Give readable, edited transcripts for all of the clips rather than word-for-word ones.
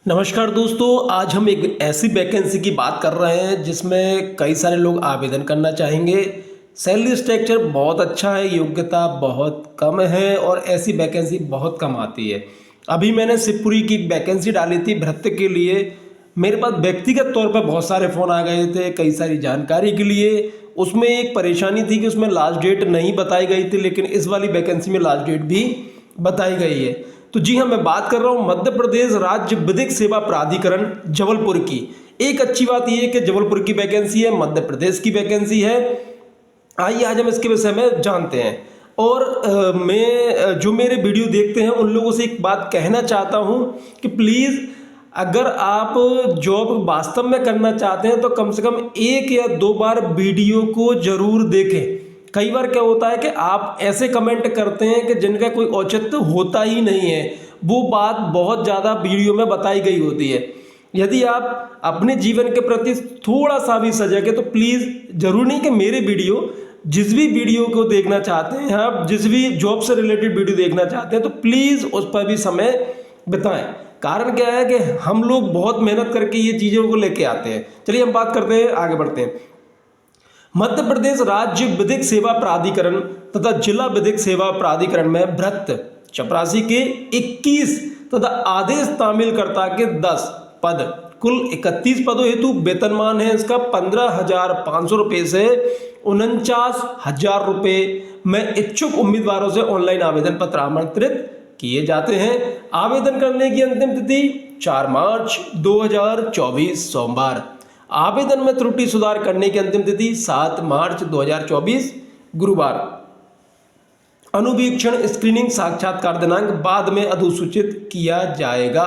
नमस्कार दोस्तों, आज हम एक ऐसी वैकेंसी की बात कर रहे हैं जिसमें कई सारे लोग आवेदन करना चाहेंगे। सैलरी स्ट्रक्चर बहुत अच्छा है, योग्यता बहुत कम है और ऐसी वैकेंसी बहुत कम आती है। अभी मैंने शिवपुरी की वैकेंसी डाली थी भृत्य के लिए। मेरे पास व्यक्तिगत तौर पर बहुत सारे फ़ोन आ गए थे कई सारी जानकारी के लिए। उसमें एक परेशानी थी कि उसमें लास्ट डेट नहीं बताई गई थी, लेकिन इस वाली वैकेंसी में लास्ट डेट भी बताई गई है। तो जी हाँ, मैं बात कर रहा हूँ मध्य प्रदेश राज्य विधिक सेवा प्राधिकरण जबलपुर की। एक अच्छी बात यह है कि जबलपुर की वैकेंसी है, मध्य प्रदेश की वैकेंसी है। आइए आज हम इसके विषय में जानते हैं। और मैं जो मेरे वीडियो देखते हैं उन लोगों से एक बात कहना चाहता हूँ कि प्लीज़ अगर आप जॉब वास्तव में करना चाहते हैं तो कम से कम एक या दो बार वीडियो को जरूर देखें। कई बार क्या होता है कि आप ऐसे कमेंट करते हैं कि जिनका कोई औचित्य होता ही नहीं है, वो बात बहुत ज़्यादा वीडियो में बताई गई होती है। यदि आप अपने जीवन के प्रति थोड़ा सा भी सजग है तो प्लीज़, जरूर नहीं कि मेरे वीडियो, जिस भी वीडियो को देखना चाहते हैं आप, जिस भी जॉब से रिलेटेड वीडियो देखना चाहते हैं तो प्लीज़ उस पर भी समय बिताएं। कारण क्या है कि हम लोग बहुत मेहनत करके ये चीज़ों को लेके आते हैं। चलिए हम बात करते हैं, आगे बढ़ते हैं। मध्य प्रदेश राज्य विधिक सेवा प्राधिकरण तथा जिला विधिक सेवा प्राधिकरण में भृत्य चपरासी के 21 तथा आदेश तामीलकर्ता के 10 पद, कुल 31 पदों हेतु वेतनमान है इसका 15,500 रुपये से 49,000 रुपये में इच्छुक उम्मीदवारों से ऑनलाइन आवेदन पत्र आमंत्रित किए जाते हैं। आवेदन करने की अंतिम तिथि 4 मार्च 2024 सोमवार। आवेदन में त्रुटि सुधार करने की अंतिम तिथि 7 मार्च 2024 गुरुवार। अनुवीक्षण स्क्रीनिंग साक्षात्कार दिनांक बाद में अधिसूचित किया जाएगा।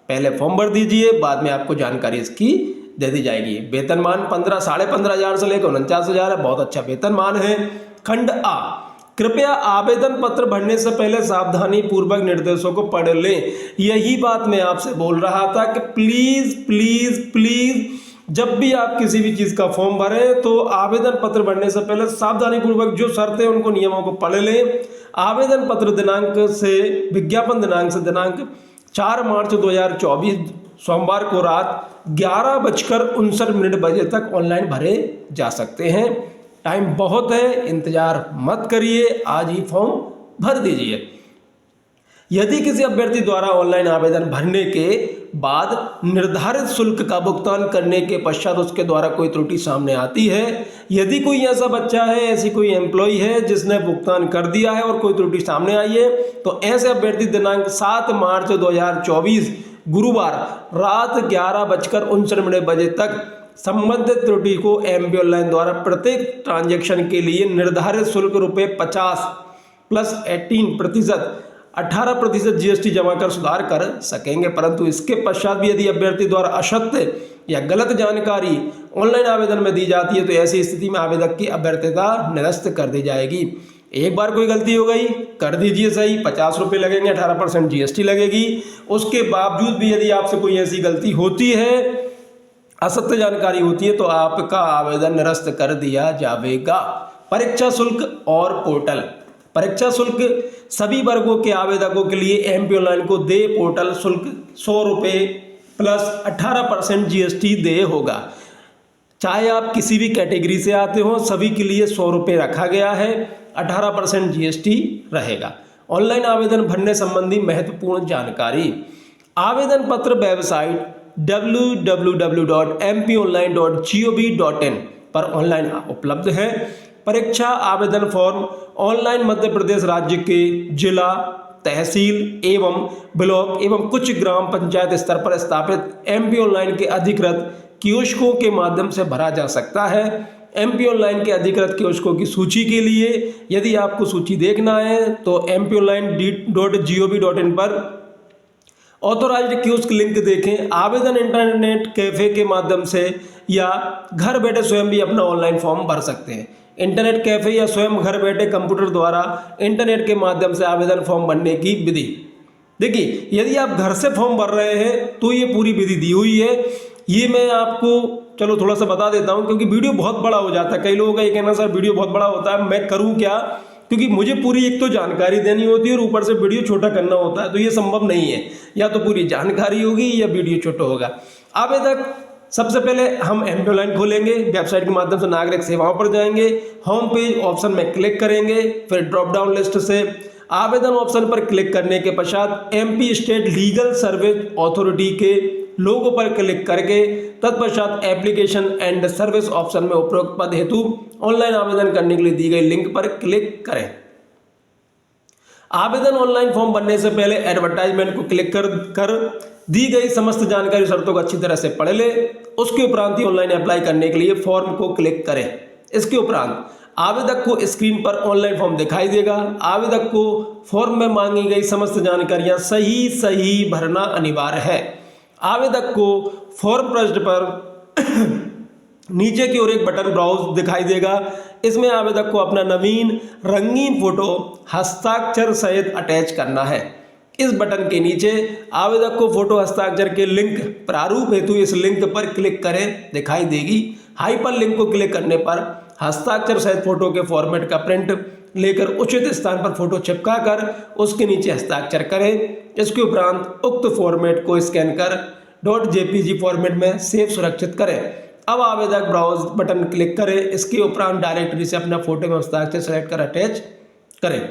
पहले फॉर्म भर दीजिए, बाद में आपको जानकारी इसकी दे दी जाएगी। वेतनमान 15,500 से लेकर 49,000 है, बहुत अच्छा वेतनमान है। खंड आ, कृपया आवेदन पत्र भरने से पहले सावधानी पूर्वक निर्देशों को पढ़ लें। यही बात मैं आपसे बोल रहा था कि प्लीज प्लीज प्लीज जब भी आप किसी भी चीज़ का फॉर्म भरें तो आवेदन पत्र भरने से पहले सावधानी पूर्वक जो शर्तें उनको नियमों को पढ़ लें। आवेदन पत्र दिनांक से विज्ञापन दिनांक से दिनांक 4 मार्च 2024 सोमवार को रात 11:59 बजे तक ऑनलाइन भरे जा सकते हैं। टाइम बहुत है, इंतजार मत करिए, आज ही फॉर्म भर दीजिए। यदि किसी अभ्यर्थी द्वारा ऑनलाइन आवेदन भरने के बाद निर्धारित शुल्क का भुगतान करने के पश्चात उसके द्वारा कोई त्रुटि सामने आती है, यदि कोई ऐसा बच्चा है, ऐसी कोई एम्प्लॉय है जिसने भुगतान कर दिया है और कोई त्रुटि सामने आई है, तो ऐसे अभ्यर्थी दिनांक 7 मार्च 2024 गुरुवार रात 11:59 बजे तक संबंधित त्रुटि को एमपी ऑनलाइन द्वारा प्रत्येक ट्रांजैक्शन के लिए निर्धारित शुल्क ₹50 प्लस 18% जीएसटी जमा कर सुधार कर सकेंगे। परंतु इसके पश्चात भी यदि अभ्यर्थी द्वारा असत्य या गलत जानकारी ऑनलाइन आवेदन में दी जाती है तो ऐसी स्थिति में आवेदक की अभ्यर्थता निरस्त कर दी जाएगी। एक बार कोई गलती हो गई, कर दीजिए सही, 50 रुपये लगेंगे, 18% जीएसटी लगेगी। उसके बावजूद भी यदि आपसे कोई ऐसी गलती होती है, असत्य जानकारी होती है, तो आपका आवेदन निरस्त कर दिया जाएगा। परीक्षा शुल्क और पोर्टल। परीक्षा शुल्क सभी वर्गों के आवेदकों के लिए एमपी ऑनलाइन को दे पोर्टल शुल्क 100 रुपये प्लस 18% जीएसटी दे होगा। चाहे आप किसी भी कैटेगरी से आते हो, सभी के लिए 100 रुपये रखा गया है, 18% जीएसटी रहेगा। ऑनलाइन आवेदन भरने संबंधी महत्वपूर्ण जानकारी। आवेदन पत्र वेबसाइट www.mpionline.gov.in पर ऑनलाइन उपलब्ध है। परीक्षा आवेदन फॉर्म ऑनलाइन मध्य प्रदेश राज्य के जिला, तहसील एवं ब्लॉक एवं कुछ ग्राम पंचायत स्तर पर स्थापित एमपी ऑनलाइन के अधिकृत कियोस्कों के माध्यम से भरा जा सकता है। एमपी ऑनलाइन के अधिकृत कियोस्कों की सूची के लिए यदि आपको सूची देखना है तो mpionline.gov.in पर ऑथोराइज्ड कियोस्क लिंक देखें। आवेदन इंटरनेट कैफे के माध्यम से या घर बैठे स्वयं भी अपना ऑनलाइन फॉर्म भर सकते हैं। इंटरनेट कैफे या स्वयं घर बैठे कंप्यूटर द्वारा इंटरनेट के माध्यम से आवेदन फॉर्म भरने की विधि। देखिए, यदि आप घर से फॉर्म भर रहे हैं तो ये पूरी विधि दी हुई है। ये मैं आपको चलो थोड़ा सा बता देता हूँ क्योंकि वीडियो बहुत बड़ा हो जाता है। कई लोगों का ये कहना सर वीडियो बहुत बड़ा होता है, मैं करूँ क्या, क्योंकि मुझे पूरी एक तो जानकारी देनी होती है और ऊपर से वीडियो छोटा करना होता है, तो ये संभव नहीं है। या तो पूरी जानकारी होगी या वीडियो छोटा होगा। आवेदक सबसे पहले हम एमपी ऑनलाइन खोलेंगे, वेबसाइट के माध्यम से नागरिक सेवाओं पर जाएंगे, होम पेज ऑप्शन में क्लिक करेंगे, फिर ड्रॉप डाउन लिस्ट से आवेदन ऑप्शन पर क्लिक करने के पश्चात MP state legal service authority के लोगो पर क्लिक करके तत्पश्चात एप्लीकेशन एंड सर्विस ऑप्शन में उपरोक्त पद हेतु ऑनलाइन आवेदन करने के लिए दी गई लिंक पर क्लिक करें। आवेदन ऑनलाइन फॉर्म भरने से पहले एडवर्टाइजमेंट को क्लिक कर दी गई समस्त जानकारी शर्तों को अच्छी तरह से पढ़ ले। उसके उपरांत ही ऑनलाइन अप्लाई करने के लिए फॉर्म को क्लिक करें। इसके उपरांत आवेदक को स्क्रीन पर ऑनलाइन फॉर्म दिखाई देगा। आवेदक को फॉर्म में मांगी गई समस्त जानकारियां सही भरना अनिवार्य है। आवेदक को फॉर्म पृष्ठ पर नीचे की ओर एक बटन ब्राउज दिखाई देगा। इसमें आवेदक को अपना नवीन रंगीन फोटो हस्ताक्षर सहित अटैच करना है। इस बटन के नीचे आवेदक को फोटो हस्ताक्षर के लिंक प्रारूप हेतु इस लिंक पर क्लिक करें दिखाई देगी। हाइपर लिंक को क्लिक करने पर हस्ताक्षर सहित फोटो के फॉर्मेट का प्रिंट लेकर उचित स्थान पर फोटो चिपका कर उसके नीचे हस्ताक्षर करें। इसके उपरांत उक्त फॉर्मेट को स्कैन कर .jpg फॉर्मेट में सेव सुरक्षित करें। अब आवेदक ब्राउज बटन क्लिक करें। इसके उपरांत डायरेक्टरी से अपना फोटो में हस्ताक्षर सेलेक्ट कर अटैच करें।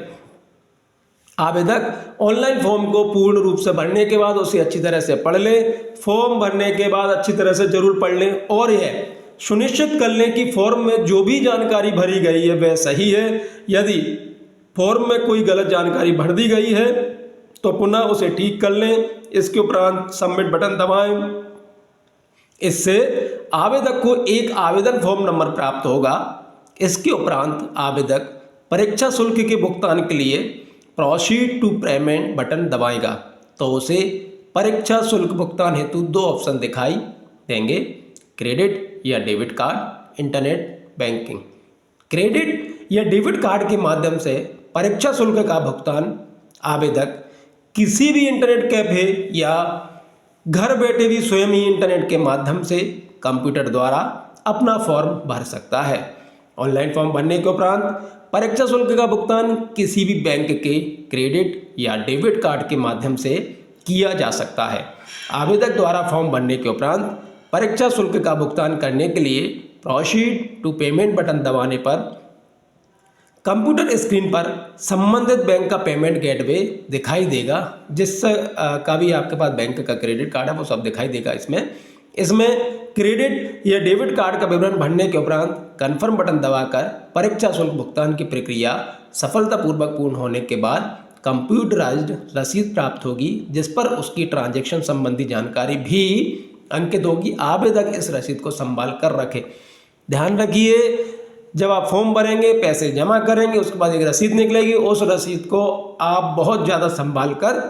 आवेदक ऑनलाइन फॉर्म को पूर्ण रूप से भरने के बाद उसे अच्छी तरह से पढ़ ले। फॉर्म भरने के बाद अच्छी तरह से जरूर पढ़ लें और यह सुनिश्चित कर लें कि फॉर्म में जो भी जानकारी भरी गई है वह सही है। यदि फॉर्म में कोई गलत जानकारी भर दी गई है तो पुनः उसे ठीक कर लें। इसके उपरांत सबमिट बटन दबाएं। इससे आवेदक को एक आवेदन फॉर्म नंबर प्राप्त होगा। इसके उपरांत आवेदक परीक्षा शुल्क के भुगतान के लिए प्रोसीड टू पेमेंट बटन दबाएगा तो उसे परीक्षा शुल्क भुगतान हेतु दो ऑप्शन दिखाई देंगे, क्रेडिट या debit card, internet banking. Credit या डेबिट कार्ड के माध्यम से परीक्षा शुल्क का भुगतान आवेदक किसी भी इंटरनेट कैफे या घर बैठे भी स्वयं ही इंटरनेट के माध्यम से कंप्यूटर द्वारा अपना फॉर्म भर सकता है। ऑनलाइन फॉर्म भरने के उपरांत परीक्षा शुल्क का भुगतान किसी भी बैंक के क्रेडिट या डेबिट कार्ड के माध्यम से किया जा सकता है। आवेदक द्वारा फॉर्म भरने के उपरांत परीक्षा शुल्क का भुगतान करने के लिए प्रोसीड टू पेमेंट बटन दबाने पर कंप्यूटर स्क्रीन पर संबंधित बैंक का पेमेंट गेटवे दिखाई देगा, जिससे का भी आपके पास बैंक का क्रेडिट कार्ड है वो सब दिखाई देगा। इसमें क्रेडिट या डेबिट कार्ड का विवरण भरने के उपरांत कन्फर्म बटन दबाकर परीक्षा शुल्क भुगतान की प्रक्रिया सफलतापूर्वक पूर्ण होने के बाद कंप्यूटराइज्ड रसीद प्राप्त होगी, जिस पर उसकी ट्रांजैक्शन संबंधी जानकारी भी अंकित होगी। आवेदक इस रसीद को संभाल कर रखे। ध्यान रखिए, जब आप फॉर्म भरेंगे, पैसे जमा करेंगे, उसके बाद एक रसीद निकलेगी, उस रसीद को आप बहुत ज़्यादा संभाल कर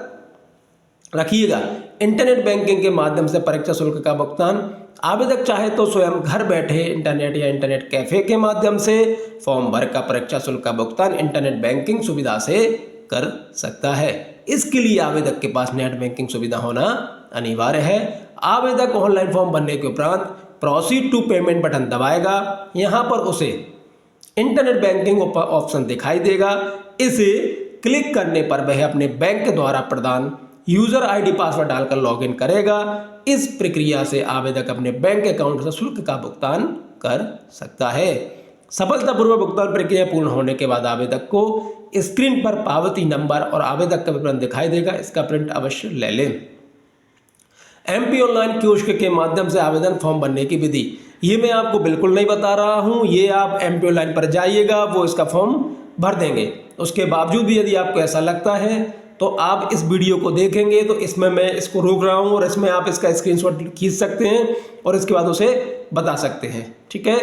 रखिएगा। इंटरनेट बैंकिंग के माध्यम से परीक्षा शुल्क का भुगतान आवेदक चाहे तो स्वयं घर बैठे इंटरनेट या इंटरनेट कैफे के माध्यम से फॉर्म भर का परीक्षा शुल्क का भुगतान इंटरनेट बैंकिंग सुविधा से कर सकता है। इसके लिए आवेदक के पास नेट बैंकिंग सुविधा होना अनिवार्य है। आवेदक ऑनलाइन फॉर्म भरने के उपरांत प्रोसीड टू पेमेंट बटन दबाएगा। यहाँ पर उसे इंटरनेट बैंकिंग ऑप्शन दिखाई देगा। इसे क्लिक करने पर वह अपने बैंक द्वारा प्रदान यूजर आईडी पासवर्ड डालकर लॉगिन करेगा। इस प्रक्रिया से आवेदक अपने बैंक अकाउंट से शुल्क का भुगतान कर सकता है। सफलतापूर्वक भुगतान प्रक्रिया पूर्ण होने के बाद आवेदक को स्क्रीन पर पावती नंबर और आवेदक का विवरण दिखाई देगा। इसका प्रिंट अवश्य ले लें। एमपी ऑनलाइन कियोस्क के माध्यम से आवेदन फॉर्म भरने की विधि ये मैं आपको बिल्कुल नहीं बता रहा हूँ। ये आप एमपी ऑनलाइन पर जाइएगा, वो इसका फॉर्म भर देंगे। उसके बावजूद भी यदि आपको ऐसा लगता है तो आप इस वीडियो को देखेंगे तो इसमें मैं इसको रोक रहा हूँ और इसमें आप इसका स्क्रीनशॉट खींच सकते हैं और इसके बाद उसे बता सकते हैं। ठीक है,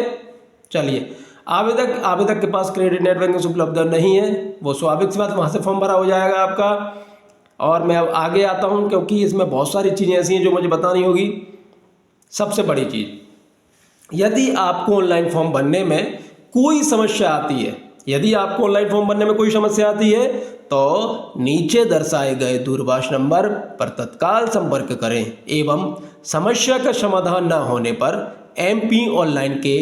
चलिए। आवेदक के पास क्रेडिट नेट बैंकिंग उपलब्ध नहीं है, वो स्वाभाविक सी बात, वहाँ से फॉर्म भरा हो जाएगा आपका। और मैं अब आगे आता हूँ क्योंकि इसमें बहुत सारी चीज़ें ऐसी हैं जो मुझे बतानी होगी। सबसे बड़ी चीज़, यदि आपको ऑनलाइन फॉर्म भरने में कोई समस्या आती है, यदि आपको ऑनलाइन फॉर्म भरने में कोई समस्या आती है तो नीचे दर्शाए गए दूरभाष नंबर पर तत्काल संपर्क करें एवं समस्या का समाधान न होने पर एमपी ऑनलाइन के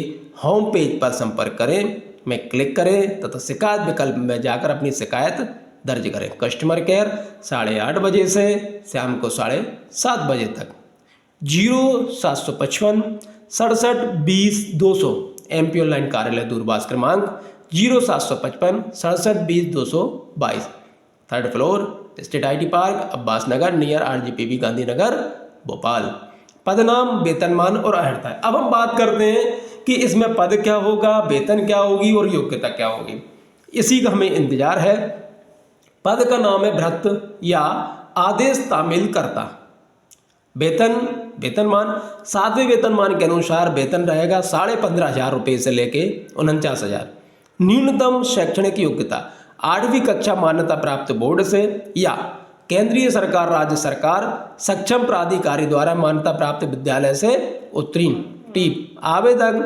होम पेज पर संपर्क करें। में क्लिक करें तथा शिकायत विकल्प में जाकर अपनी शिकायत दर्ज करें। कस्टमर केयर 8:30 बजे से शाम को 7:30 बजे तक। 0755 67 20 200 MP ऑनलाइन कार्यालय दूरभाष क्रमांक 0755 67 20 222। 3rd floor, state IT park, Abbas Nagar, near RGPB Gandhinagar, Bhopal. पदनाम, वेतनमान और अर्हता। अब हम बात करते हैं कि इसमें पद क्या होगा, वेतन क्या होगी और योग्यता क्या होगी। इसी का हमें इंतजार है। पद का नाम है भृत्य या आदेश तामील करता। वेतनमान 7वें वेतनमान के अनुसार वेतन रहेगा 15,500 रुपये से लेके 49,000। न्यूनतम शैक्षणिक योग्यता 8वीं कक्षा मान्यता प्राप्त बोर्ड से या केंद्रीय सरकार, राज्य सरकार, सक्षम प्राधिकारी द्वारा मान्यता प्राप्त विद्यालय से उत्तीर्ण। टिप: आवेदन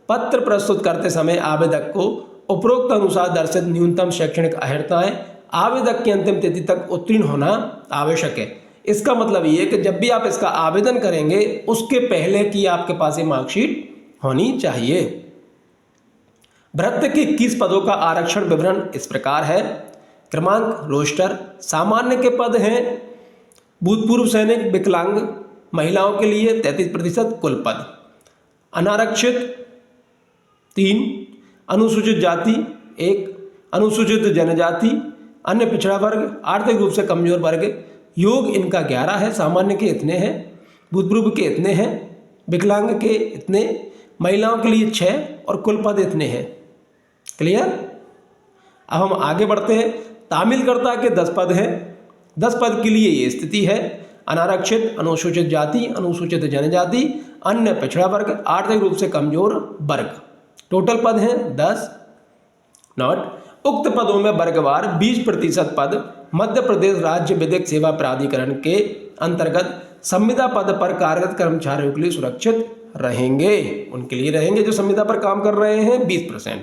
पत्र प्रस्तुत करते समय आवेदक को उपरोक्त अनुसार दर्शित न्यूनतम शैक्षणिक अर्हताएं आवेदक की अंतिम तिथि तक उत्तीर्ण होना आवश्यक है। इसका मतलब ये है कि जब भी आप इसका आवेदन करेंगे उसके पहले की आपके पास ये मार्कशीट होनी चाहिए। भृत्य के 21 पदों का आरक्षण विवरण इस प्रकार है। क्रमांक, रोस्टर। सामान्य के पद हैं भूतपूर्व सैनिक, विकलांग, महिलाओं के लिए 33% कुल पद। अनारक्षित 3, अनुसूचित जाति 1, अनुसूचित जनजाति, अन्य पिछड़ा वर्ग, आर्थिक रूप से कमजोर वर्ग। योग इनका 11 है, सामान्य के इतने हैं, भूतपूर्व के इतने हैं, विकलांग के इतने, महिलाओं के लिए 6 और कुल पद इतने हैं। क्लियर? अब हम आगे बढ़ते हैं। तामीलकर्ता के 10 पद हैं। 10 पद के लिए ये स्थिति है: अनारक्षित, अनुसूचित जाति, अनुसूचित जनजाति, अन्य पिछड़ा वर्ग, आर्थिक रूप से कमजोर वर्ग। टोटल पद हैं 10। नोट: उक्त पदों में वर्गवार 20% पद मध्य प्रदेश राज्य विधिक सेवा प्राधिकरण के अंतर्गत संविदा पद पर कार्यरत कर्मचारियों के लिए सुरक्षित रहेंगे। उनके लिए रहेंगे जो संविदा पर काम कर रहे हैं 20%।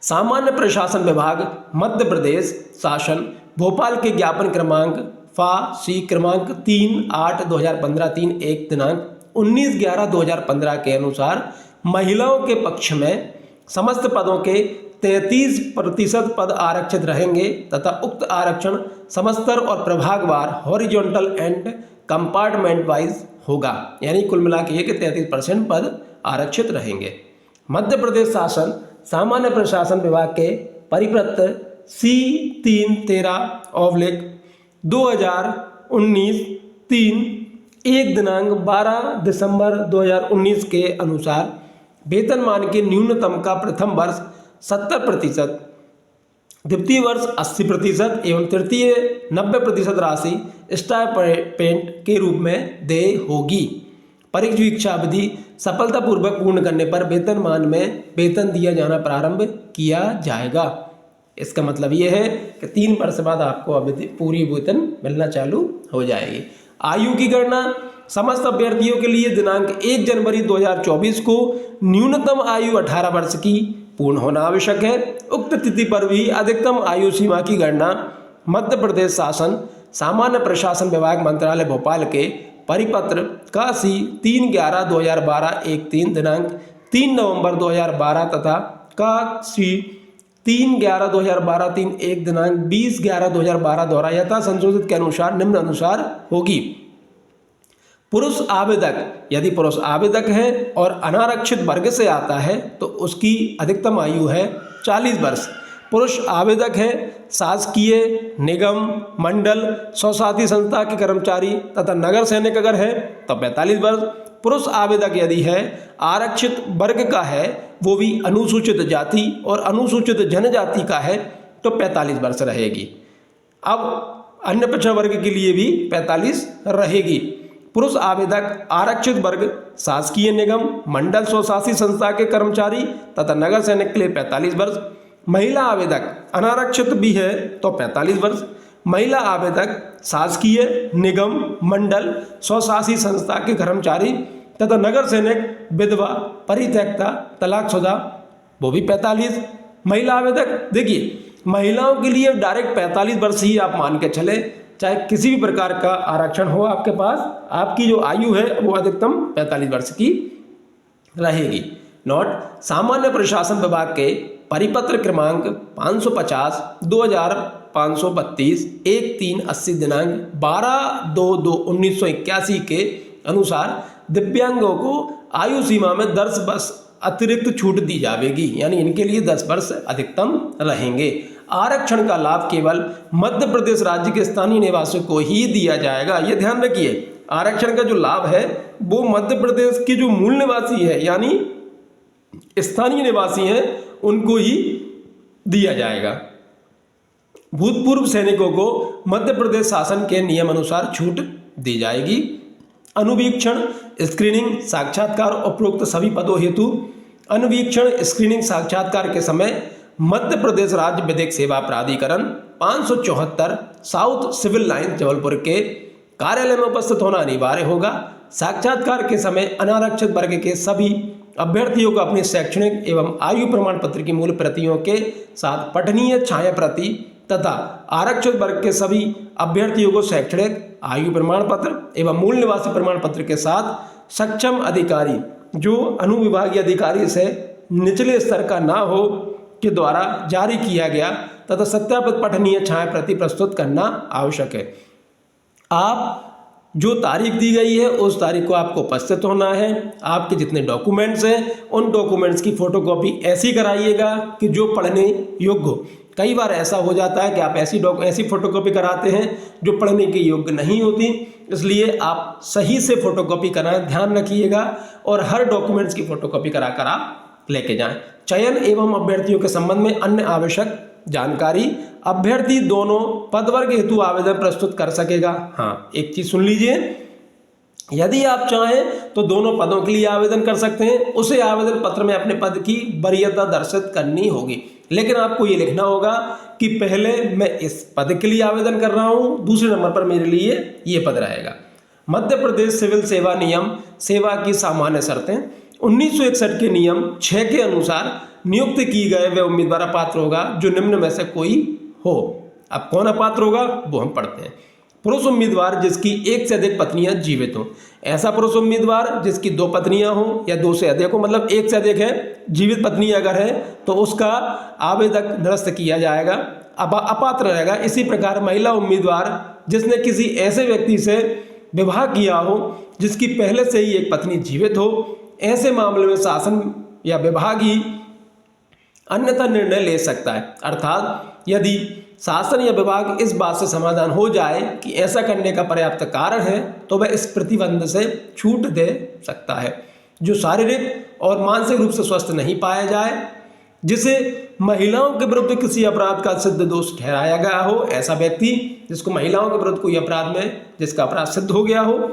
सामान्य प्रशासन विभाग मध्य प्रदेश शासन भोपाल के ज्ञापन क्रमांक FA/C क्रमांक 3/8/2015 3/1 दिनांक 19/11/2015 के अनुसार महिलाओं के पक्ष में समस्त पदों के 33% पद आरक्षित रहेंगे तथा उक्त आरक्षण समस्तर और प्रभागवार हॉरिजॉन्टल एंड कंपार्टमेंट वाइज होगा। यानी कुल मिला के ये कि 33% पद आरक्षित रहेंगे। मध्य प्रदेश शासन सामान्य प्रशासन विभाग के परिपत्र C-13/2019 3/1 दिनांक 12 दिसंबर 2019 के अनुसार वेतनमान के न्यूनतम का प्रथम वर्ष 70%, द्वितीय वर्ष 80% एवं तृतीय 90% राशि स्टाइपेंड के रूप में देय होगी। परीक्षा अवधि सफलतापूर्वक पूर्ण करने पर वेतनमान में वेतन दिया जाना प्रारंभ किया जाएगा। इसका मतलब ये है कि 3 वर्ष बाद आपको अवधि पूरी वेतन मिलना चालू हो जाएगी। आयु की गणना समस्त अभ्यर्थियों के लिए दिनांक 1 जनवरी 2024 को न्यूनतम आयु 18 वर्ष की पूर्ण होना आवश्यक है। उक्त तिथि पर भी अधिकतम आयु सीमा की गणना मध्य प्रदेश शासन सामान्य प्रशासन विभाग मंत्रालय भोपाल के परिपत्र C 3/11/2012 1/3 दिनांक 3 नवंबर 2012 तथा C 3/11/2012 3/1 दिनांक 20/11/2012 द्वारा यथा संशोधित के अनुसार निम्न अनुसार होगी। पुरुष आवेदक यदि पुरुष आवेदक है और अनारक्षित वर्ग से आता है तो उसकी अधिकतम आयु है 40 वर्ष। पुरुष आवेदक है शासकीय, निगम, मंडल, स्वशासी संस्था के कर्मचारी तथा नगर सैनिक अगर है तो 45 वर्ष। पुरुष आवेदक यदि है आरक्षित वर्ग का है, वो भी अनुसूचित जाति और अनुसूचित जनजाति का है तो 45 वर्ष रहेगी। अब अन्य पिछड़ा वर्ग के लिए भी 45 रहेगी। पुरुष आवेदक आरक्षित वर्ग शासकीय, निगम, मंडल, स्वशासी संस्था के कर्मचारी तथा नगर सैनिक के लिए 45 वर्ष। महिला आवेदक अनारक्षित भी है तो 45 वर्ष। महिला आवेदक शासकीय, निगम, मंडल, स्वशासी संस्था के कर्मचारी तथा नगर सैनिक, विधवा, परित्यक्ता, तलाकशुदा, वो भी 45। महिला आवेदक देखिए, महिलाओं के लिए डायरेक्ट 45 वर्ष ही आप मान के चले, चाहे किसी भी प्रकार का आरक्षण हो आपके पास, आपकी जो आयु है वो अधिकतम 45 वर्ष की रहेगी। नोट: सामान्य प्रशासन विभाग के परिपत्र क्रमांक 550/2532 1380 दिनांक 12/2/1981 के अनुसार दिव्यांगों को आयु सीमा में 10 वर्ष अतिरिक्त छूट दी जाएगी, यानी इनके लिए 10 वर्ष अधिकतम रहेंगे। आरक्षण का लाभ केवल मध्य प्रदेश राज्य के स्थानीय निवासियों को ही दिया जाएगा। ये ध्यान रखिए, आरक्षण का जो लाभ है वो मध्य प्रदेश के जो मूल निवासी है यानी स्थानीय निवासी हैं उनको ही दिया जाएगा। भूतपूर्व सैनिकों को मध्य प्रदेश शासन के नियम अनुसार छूट दी जाएगी। अनुवीक्षण, स्क्रीनिंग, साक्षात्कार उपरोक्त सभी पदों हेतु अनुवीक्षण, स्क्रीनिंग, साक्षात्कार के समय मध्य प्रदेश राज्य विधिक सेवा प्राधिकरण 574 साउथ सिविल लाइन जबलपुर के कार्यालय में उपस्थित होना अनिवार्य होगा। साक्षात्कार के समय अनारक्षित वर्ग के सभी अभ्यर्थियों को अपनी शैक्षणिक एवं आयु प्रमाण पत्र की मूल प्रतियों के साथ पठनीय छाया प्रति तथा आरक्षित वर्ग के सभी अभ्यर्थियों को शैक्षणिक आयु प्रमाण पत्र एवं मूल निवासी प्रमाण पत्र के साथ सक्षम अधिकारी जो अनुविभागीय अधिकारी से निचले स्तर का ना हो के द्वारा जारी किया गया तथा सत्यापित पठनीय छाया प्रति प्रस्तुत करना आवश्यक है। आप जो तारीख दी गई है उस तारीख को आपको उपस्थित होना है। आपके जितने डॉक्यूमेंट्स हैं उन डॉक्यूमेंट्स की फोटोकॉपी ऐसी कराइएगा कि जो पढ़ने योग्य हो। कई बार ऐसा हो जाता है कि आप ऐसी फोटोकॉपी कराते हैं जो पढ़ने के योग्य नहीं होती, इसलिए आप सही से फोटोकॉपी कराएं, ध्यान रखिएगा और हर डॉक्यूमेंट्स की फोटोकॉपी कराकर आप लेके जाएं। चयन एवं अभ्यर्थियों के संबंध में अन्य आवश्यक जानकारी: अभ्यर्थी दोनों पदवर्ग हेतु आवेदन प्रस्तुत कर सकेगा। हाँ, एक चीज सुन लीजिए, यदि आप चाहें तो दोनों पदों के लिए आवेदन कर सकते हैं। उसे आवेदन पत्र में अपने पद की वरीयता दर्शित करनी होगी, लेकिन आपको ये लिखना होगा कि पहले मैं इस पद के लिए आवेदन कर रहा हूं, दूसरे नंबर पर मेरे लिए ये पद रहेगा। मध्य प्रदेश सिविल सेवा नियम सेवा की सामान्य शर्तें: 1961 के नियम 6 के अनुसार नियुक्त की गए वह उम्मीदवार अपात्र होगा जो निम्न में से कोई हो। अब कौन अपात्र होगा वो हम पढ़ते हैं। पुरुष उम्मीदवार जिसकी एक से अधिक पत्नियां जीवित हो। ऐसा पुरुष उम्मीदवार जिसकी 2 पत्नियां हो या 2 से अधिक हो, मतलब एक से अधिक है, जीवित पत्नी अगर है तो उसका आवेदक निरस्त किया जाएगा, अपात्र रहेगा। इसी प्रकार महिला उम्मीदवार जिसने किसी ऐसे व्यक्ति से विवाह किया हो जिसकी पहले से ही एक पत्नी जीवित हो, ऐसे मामले में शासन या विभाग ही अन्यथा निर्णय ले सकता है। अर्थात यदि शासन या विभाग इस बात से समाधान हो जाए कि ऐसा करने का पर्याप्त कारण है तो वह इस प्रतिबंध से छूट दे सकता है। जो शारीरिक और मानसिक रूप से स्वस्थ नहीं पाया जाए, जिसे महिलाओं के विरुद्ध किसी अपराध का सिद्ध दोष ठहराया गया हो, ऐसा व्यक्ति जिसको महिलाओं के विरुद्ध कोई अपराध में जिसका अपराध सिद्ध हो गया हो,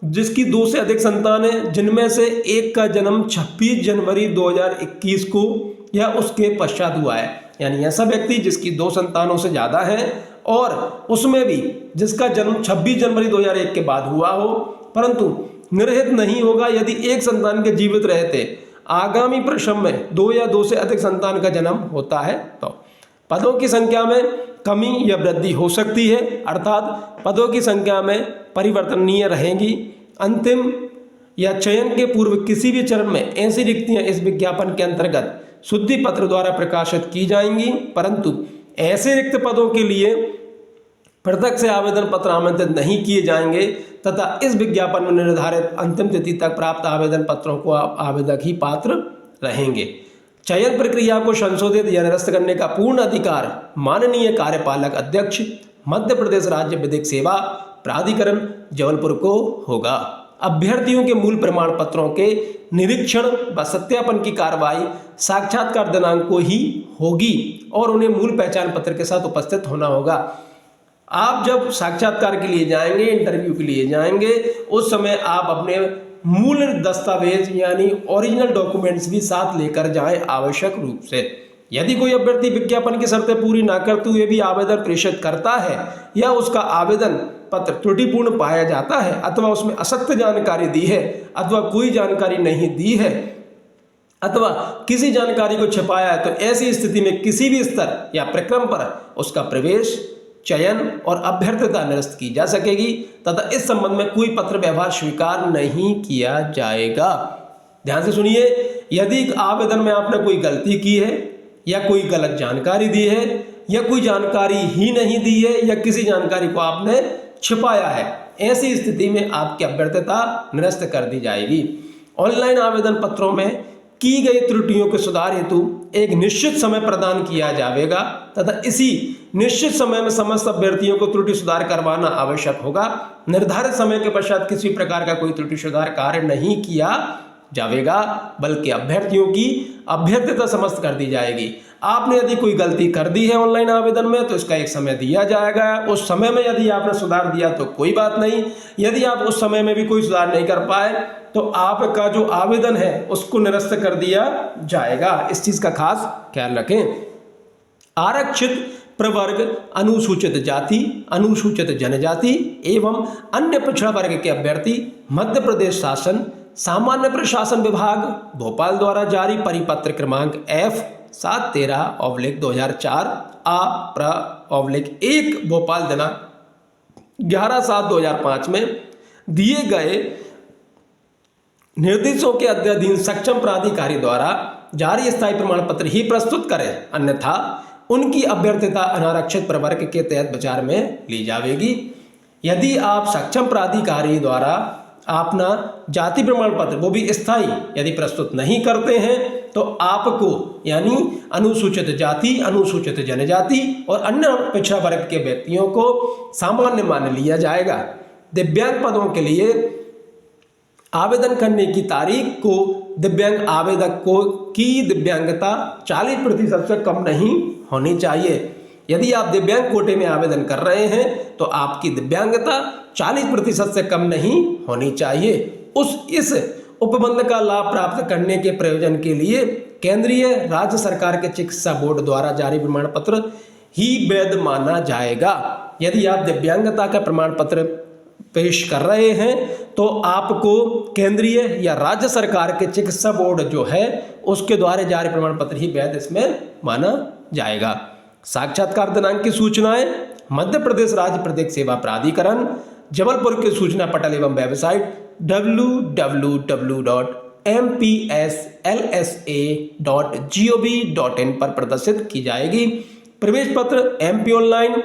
जिसकी 2 से अधिक संतान है जिनमें से एक का जन्म 26 जनवरी 2021 को या उसके पश्चात हुआ है, यानी ऐसा व्यक्ति जिसकी 2 संतानों से ज़्यादा है और उसमें भी जिसका जन्म 26 जनवरी 2001 के बाद हुआ हो परंतु निर्हित नहीं होगा यदि एक संतान के जीवित रहते आगामी प्रश्न में 2 या 2 से अधिक संतान का जन्म होता है तो। पदों की संख्या में कमी या वृद्धि हो सकती है, अर्थात पदों की संख्या में परिवर्तनीय रहेंगी। अंतिम या चयन के पूर्व किसी भी चरण में ऐसी रिक्तियां इस विज्ञापन के अंतर्गत शुद्धि पत्र द्वारा प्रकाशित की जाएंगी, परंतु ऐसे रिक्त पदों के लिए पृथक से आवेदन पत्र आमंत्रित नहीं किए जाएंगे तथा इस विज्ञापन में निर्धारित अंतिम तिथि तक प्राप्त आवेदन पत्रों को आवेदक ही पात्र रहेंगे। चयन प्रक्रिया को संशोधित या निरस्त करने का पूर्ण अधिकार माननीय कार्यपालक अध्यक्ष मध्य प्रदेश राज्य विधिक सेवा प्राधिकरण जबलपुर को होगा। अभ्यर्थियों के मूल प्रमाण पत्रों के निरीक्षण व सत्यापन की कार्रवाई साक्षात्कार दिनांक को ही होगी और उन्हें मूल पहचान पत्र के साथ उपस्थित होना होगा। आप जब साक्षात्कार के लिए जाएंगे, इंटरव्यू के लिए जाएंगे, उस समय आप अपने मूल दस्तावेज यानी ओरिजिनल डॉक्यूमेंट्स भी साथ लेकर जाएं आवश्यक रूप से। यदि कोई अभ्यर्थी विज्ञापन की शर्तें पूरी न करते हुए भी आवेदन प्रेषित करता है या उसका आवेदन पत्र त्रुटिपूर्ण पाया जाता है अथवा उसमें असत्य जानकारी दी है अथवा कोई जानकारी नहीं दी है अथवा किसी जानकारी को छिपाया है, तो ऐसी स्थिति में किसी भी स्तर या प्रक्रम पर उसका प्रवेश, चयन और अभ्यर्थता निरस्त की जा सकेगी तथा इस संबंध में कोई पत्र व्यवहार स्वीकार नहीं किया जाएगा। ध्यान से सुनिए, यदि आवेदन में आपने कोई गलती की है या कोई गलत जानकारी दी है या कोई जानकारी ही नहीं दी है या किसी जानकारी को आपने छिपाया है, ऐसी स्थिति में आपकी अभ्यर्थता निरस्त कर दी जाएगी। ऑनलाइन आवेदन पत्रों में की गई त्रुटियों के सुधार हेतु एक निश्चित समय प्रदान किया जाएगा तथा इसी निश्चित समय में समस्त अभ्यर्थियों को त्रुटि सुधार करवाना आवश्यक होगा। निर्धारित समय के पश्चात किसी प्रकार का कोई त्रुटि सुधार कार्य नहीं किया जाएगा, बल्कि अभ्यर्थियों की अभ्यर्थता समाप्त कर दी जाएगी। आपने यदि कोई गलती कर दी है ऑनलाइन आवेदन में तो इसका एक समय दिया जाएगा। उस समय में यदि आपने सुधार दिया तो कोई बात नहीं, यदि आप उस समय में भी कोई सुधार नहीं कर पाए तो आपका जो आवेदन है उसको निरस्त कर दिया जाएगा। इस चीज का खास ख्याल रखें। आरक्षित प्रवर्ग, अनुसूचित जाति, अनुसूचित जनजाति एवं अन्य पिछड़ा वर्ग के अभ्यर्थी मध्य प्रदेश शासन सामान्य प्रशासन विभाग भोपाल द्वारा जारी परिपत्र क्रमांक F713/2004 A/1 भोपाल दिनांक 11/7/2005 में दिए गए निर्देशों के अध्ययन सक्षम प्राधिकारी द्वारा जारी स्थायी प्रमाण पत्र ही प्रस्तुत करें, अन्यथा उनकी अभ्यर्थता अनारक्षित प्रवर्ग के तहत विचार में ली जाएगी। यदि आप सक्षम प्राधिकारी द्वारा अपना जाति प्रमाण पत्र वो भी स्थायी यदि प्रस्तुत नहीं करते हैं तो आपको यानी अनुसूचित जाति, अनुसूचित जनजाति और अन्य पिछड़ा वर्ग के व्यक्तियों को सामान्य मान लिया जाएगा। दिव्यांग पदों के लिए आवेदन करने की तारीख को दिव्यांग आवेदक को की दिव्यांगता 40% से कम नहीं होनी चाहिए। यदि आप दिव्यांग कोटे में आवेदन कर रहे हैं तो आपकी दिव्यांगता 40% से कम नहीं होनी चाहिए। इस उपबंध का लाभ प्राप्त करने के प्रयोजन के लिए केंद्रीय राज्य सरकार के चिकित्सा बोर्ड द्वारा जारी प्रमाण पत्र ही वैध माना जाएगा। यदि आप दिव्यांगता का प्रमाण पत्र पेश कर रहे हैं तो आपको केंद्रीय या राज्य सरकार के चिकित्सा बोर्ड जो है उसके द्वारा जारी प्रमाण पत्र ही वैध इसमें माना जाएगा। साक्षात्कार दिनांक की सूचनाएं मध्य प्रदेश राज्य प्रत्यक्ष सेवा प्राधिकरण जबलपुर के सूचना पटल एवं वेबसाइट www.mpslsa.gov.in पर प्रदर्शित की जाएगी। प्रवेश पत्र MP ऑनलाइन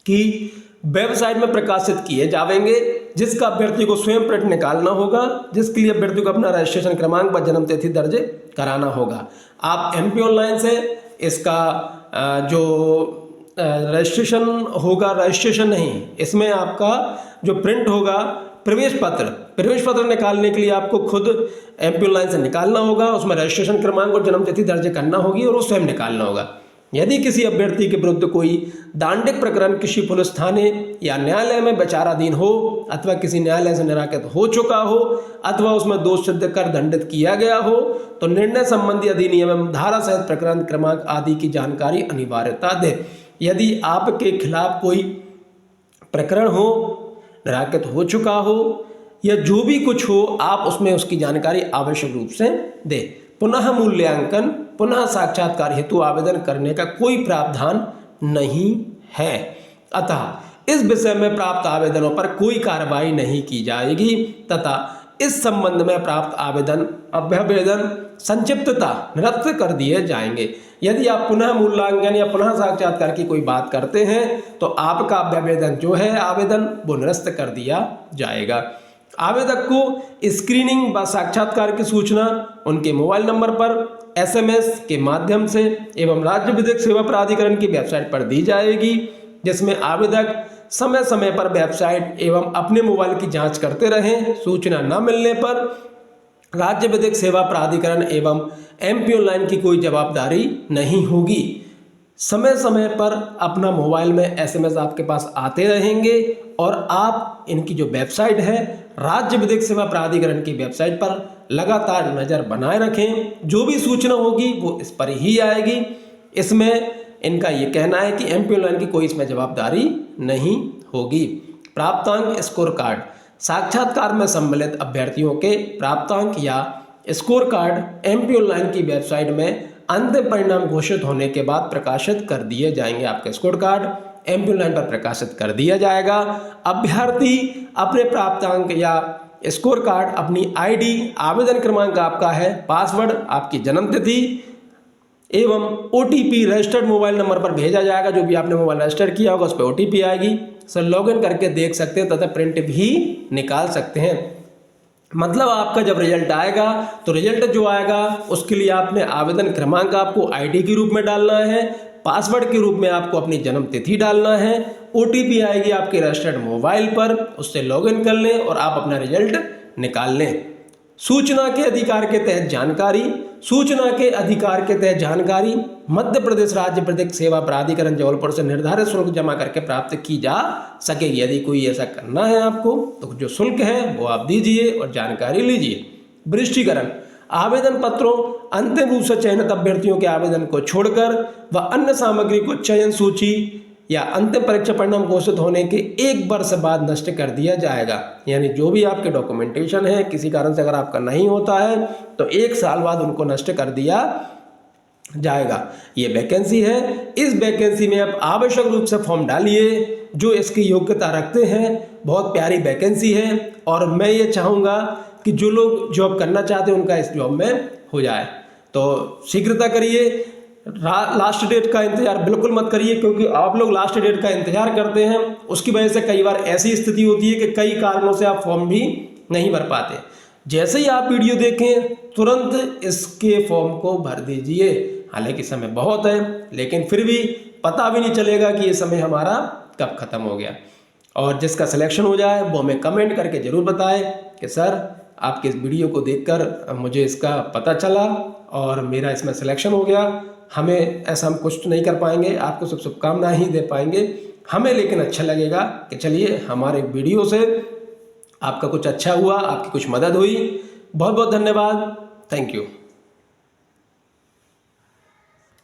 की वेबसाइट में प्रकाशित किए जाएंगे, जिसका अभ्यर्थी को स्वयं प्रिंट निकालना होगा, जिसके लिए अभ्यर्थी को अपना रजिस्ट्रेशन क्रमांक व जन्म तिथि दर्ज कराना होगा। आप MP ऑनलाइन से इसका जो रजिस्ट्रेशन होगा, रजिस्ट्रेशन नहीं, इसमें आपका जो प्रिंट होगा प्रवेश पत्र निकालने के लिए आपको खुद MP ऑनलाइन से निकालना होगा। उसमें रजिस्ट्रेशन क्रमांक और जन्म तिथि दर्ज करना होगी और वो स्वयं निकालना होगा। यदि किसी अभ्यर्थी के विरुद्ध कोई दांडिक प्रकरण किसी पुलिस थाने या न्यायालय में विचाराधीन हो अथवा किसी न्यायालय से निराकृत हो चुका हो अथवा उसमें दोष सिद्ध कर दंडित किया गया हो तो निर्णय संबंधी अधिनियम एवं धारा सहित प्रकरण क्रमांक आदि की जानकारी अनिवार्यता दे। यदि आपके खिलाफ कोई प्रकरण हो, निराकृत हो चुका हो या जो भी कुछ हो, आप उसमें उसकी जानकारी आवश्यक रूप से दें। पुनः मूल्यांकन, पुनः साक्षात्कार हेतु आवेदन करने का कोई प्रावधान नहीं है, अतः इस विषय में प्राप्त आवेदनों पर कोई कार्रवाई नहीं की जाएगी तथा इस संबंध में प्राप्त अभ्यावेदन संक्षिप्तता निरस्त कर दिए जाएंगे। यदि आप पुनः मूल्यांकन या पुनः साक्षात्कार की कोई बात करते हैं तो आपका अभ्यावेदन जो है आवेदन वो निरस्त कर दिया जाएगा। आवेदक को स्क्रीनिंग व साक्षात्कार की सूचना उनके मोबाइल नंबर पर SMS के माध्यम से एवं राज्य विधिक सेवा प्राधिकरण की वेबसाइट पर दी जाएगी, जिसमें आवेदक समय समय पर वेबसाइट एवं अपने मोबाइल की जांच करते रहें। सूचना न मिलने पर राज्य विधिक सेवा प्राधिकरण एवं MP ऑनलाइन की कोई जवाबदारी नहीं होगी। समय समय पर अपना मोबाइल में SMS आपके पास आते रहेंगे और आप इनकी जो वेबसाइट है राज्य विधिक सेवा प्राधिकरण की वेबसाइट पर लगातार नज़र बनाए रखें। जो भी सूचना होगी वो इस पर ही आएगी। इसमें इनका ये कहना है कि MP ऑनलाइन की कोई इसमें जवाबदारी नहीं होगी। प्राप्तांक स्कोर कार्ड, साक्षात्कार में सम्मिलित अभ्यर्थियों के प्राप्तांक या स्कोर कार्ड MP ऑनलाइन की वेबसाइट में अंतिम परिणाम घोषित होने के बाद प्रकाशित कर दिए जाएंगे। आपके स्कोर कार्ड MP ऑनलाइन पर प्रकाशित कर दिया जाएगा। अभ्यर्थी अपने प्राप्तांक या स्कोर कार्ड, अपनी आईडी, आवेदन क्रमांक आपका है, पासवर्ड, आपकी जन्मतिथि एवं ओटीपी रजिस्टर्ड मोबाइल नंबर पर भेजा जाएगा। जो भी आपने मोबाइल रजिस्टर किया होगा उस पर ओटीपी आएगी। सर लॉगिन करके देख सकते हैं तथा प्रिंट भी निकाल सकते हैं। मतलब आपका जब रिजल्ट आएगा तो रिजल्ट जो आएगा उसके लिए आपने आवेदन क्रमांक आपको आईडी के रूप में डालना है, पासवर्ड के रूप में आपको अपनी जन्म तिथि डालना है, ओटीपी आएगी आपके रजिस्टर्ड मोबाइल पर, उससे लॉगिन कर लें और आप अपना रिजल्ट निकाल लें। सूचना के अधिकार के तहत जानकारी, सूचना के अधिकार के तहत जानकारी मध्य प्रदेश राज्य विधिक सेवा प्राधिकरण जबलपुर से निर्धारित शुल्क जमा करके प्राप्त की जा सकेगी। यदि कोई ऐसा करना है आपको तो जो शुल्क है वो आप दीजिए और जानकारी लीजिए। वरिष्ठीकरण, आवेदन पत्रों अंतिम रूप से चयनित अभ्यर्थियों के आवेदन को छोड़कर व अन्य सामग्री को चयन सूची या अंतिम परीक्षा परिणाम घोषित होने के 1 वर्ष बाद नष्ट कर दिया जाएगा। यानी जो भी आपके डॉक्यूमेंटेशन है किसी कारण से अगर आपका नहीं होता है तो 1 साल बाद उनको नष्ट कर दिया जाएगा। ये वैकेंसी है। इस वैकेंसी में आप आवश्यक रूप से फॉर्म डालिए जो इसकी योग्यता रखते हैं। बहुत प्यारी वैकेंसी है और मैं ये चाहूँगा कि जो लोग जॉब करना चाहते हैं उनका इस जॉब में हो जाए। तो शीघ्रता करिए, लास्ट डेट का इंतजार बिल्कुल मत करिए, क्योंकि आप लोग लास्ट डेट का इंतजार करते हैं उसकी वजह से कई बार ऐसी स्थिति होती है कि कई कारणों से आप फॉर्म भी नहीं भर पाते। जैसे ही आप वीडियो देखें तुरंत इसके फॉर्म को भर दीजिए। हालांकि समय बहुत है लेकिन फिर भी पता भी नहीं चलेगा कि ये समय हमारा कब खत्म हो गया। और जिसका सिलेक्शन हो जाए वो हमें कमेंट करके ज़रूर बताएं कि सर आपके इस वीडियो को देखकर मुझे इसका पता चला और मेरा इसमें सिलेक्शन हो गया। हमें ऐसा हम कुछ तो नहीं कर पाएंगे, आपको सब शुभकामनाएं ही दे पाएंगे हमें, लेकिन अच्छा लगेगा कि चलिए हमारे वीडियो से आपका कुछ अच्छा हुआ, आपकी कुछ मदद हुई। बहुत बहुत धन्यवाद। Thank you.